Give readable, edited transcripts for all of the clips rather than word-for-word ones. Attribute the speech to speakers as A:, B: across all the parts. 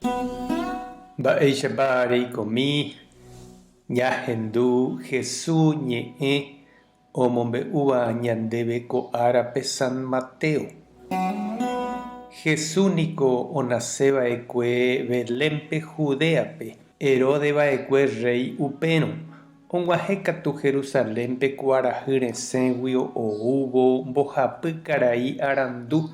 A: Mba'éichapa reikomi ñahendu Jesús ñe'ẽ omombe'úva ñandéve ko árape San Mateo. Jesús niko onasẽva'ekue Belémpe Judéape. Heródeva'ekue rey upérõ. Og̃uahẽ katu Jerusalénpe kuarahy resẽgui oúvo mbohapy karai arandu.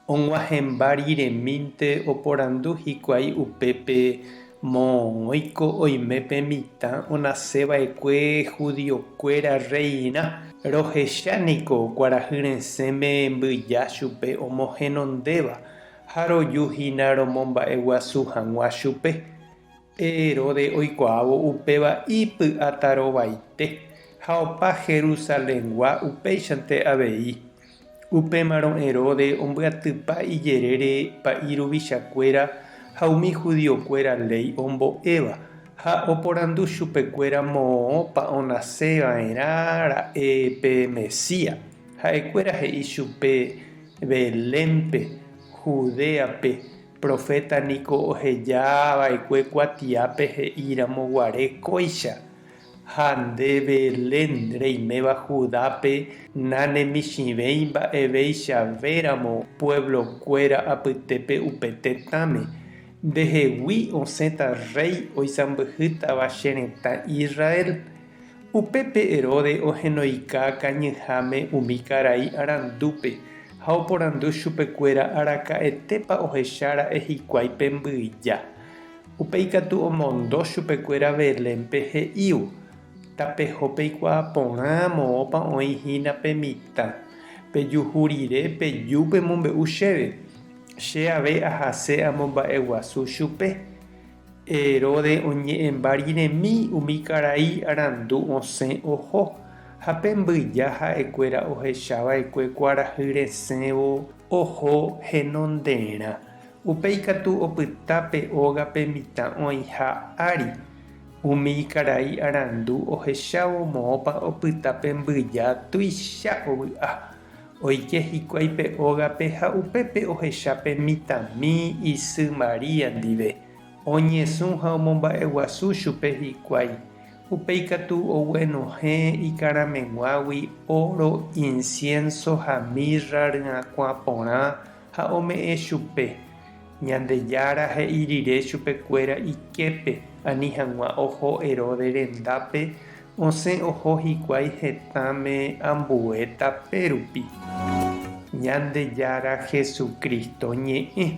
A: Og̃uahẽmba riremínte oporandu hikuái upépe moõguiko oimépe mitã onasẽva'ekue judiokuéra reina. Rohechaniko kuarahy resẽme mbyja chupe omohenondéva ha rojuhína romomba'eguasu hag̃ua chupe. Herodes oikuaávo upéva ipy'atarovaite ha opa Jerusaléngua upéichante avei. Upémarõ Herodes ombyatypa ijerére pa'iruvichakuéra ha umi judiokuéra ley ombo'éva ha oporandu chupekuéra moõpa onasẽva'erã ra'épe Mesías. Ha'ekuéra he'i chupe Belémpe Judéape. Profetaniko ohejava'ekue kuatiápe he'íramo guarekóicha. Ha nde Belén reiméva Judápe nanemichĩvéi mba'eveichavéramo pueblokuéra apytépe upe tetãme. Ndehegui osẽta rey oisãmbyhýtava che retã Israel. Upépe Herodes ohenoika kañyháme umi karai arandúpe ha oporandu chupekuéra araka'etépa ohechara'e hikuái pe mbyja. Upéi katu omondo chupekuéra Belémpe he'ívo. Tapeho peikuaa porã moõpa oĩhína pe mitã. Pejuhu rire pejúpe mombe'u chéve. Che ave ahase amomba'eguasu chupe. Herodes oñe'ẽmba riremi umi karai arandu osẽ oho. Ha pe mbyja ha'ekuéra ohechava'ekue kuarahy resẽvo oho henonderã. Upéi katu opyta pe ógape mitã oĩha ári. Umi karai arandu ohechávo moõpa opyta pe mbyja tuicha ovy'a. Oike hikuái pe ógape ha upépe ohecha pe mitãmi isy María ndive. Oñesũ ha omomba'eguasu chupe hikuái. Upéi katu oguenohẽ ikarameguágui oro, incienso ha mirra ryakuã porã ha ome'ẽ chupe. Ñandejára he'i rire chupekuéra iképe. Ani hag̃ua oho Herodes rendápe osẽ oho hikuái hetãme ambue tapérupi. Ñandejára Jesukristo ñe'ẽ.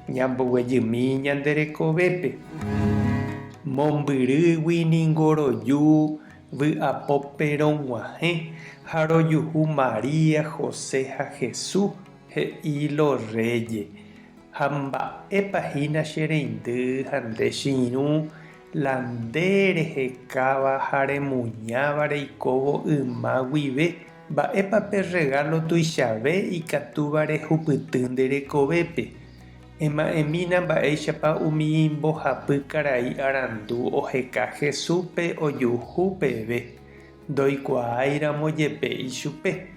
A: Ñamboguejymi ñanderekovépe. Mombyrýgui ningo roju vy'apópe rog̃uahẽ ha rojuhu María, José ha Jesús he'i los reyes. Ha mba'épahína che reindy ha nde chiru la nde rehekáva ha remuñáva reikóvo yma guive. Mba'épa pe regalo tuichave ikatúva rehupyty nderekovépe. Ema'ẽmína mba'éichapa umi mbohapy karai arandu oheka Jesúspe ojuhu peve. Ndoikuaáiramo jepéi chupe.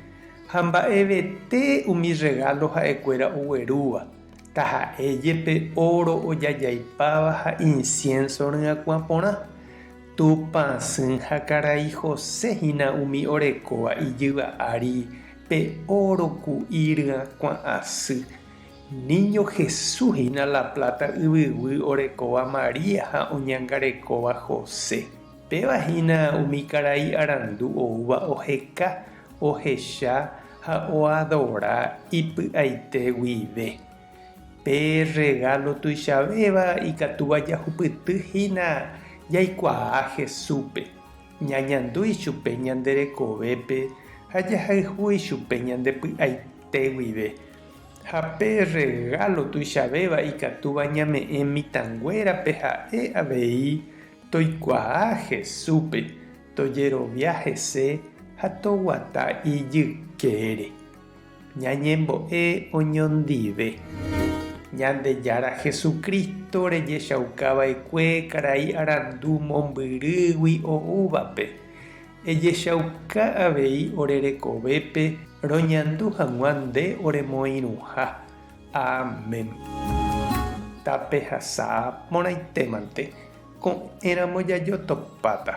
A: Ha mba'evete umi regalo ha'ekuéra oguerúva. Taha'éjepe oro ojajaipáva ha incienso ryakuã porã. Tupãsy ha karai Joséhína umi orekóva ijyva ári pe oro ku'i ryakuã asy. Niño Jesúshína la plata yvyguy orekóva María ha oñangarekóva José. Pévahína umi karai arandu oúva oheka, ohecha ha oadora ipy'aite guive. Pe regalo tuichavéva ikatúva jahupytyhína jaikuaa Jesúspe. Ñañandúi chupe ñanderekovépe ha jahayhúi chupe ñandepy'aite guive. Ha pe regalo tuichavéva ikatúva ñame'ẽ mitãnguérape ha'e avei toikuaa Jesúspe, tojerovia hese ha toguata ijykére. Ñañembo'e oñondive. Ñandejára Jesukristo rejechaukava'ekue karai arandu mombyrýgui oúvape. Ejechauka avei orerekovépe roñandu hag̃ua nde oremoirũha. Amén. tape hasã morãitémante ko'ẽramo jajotopáta.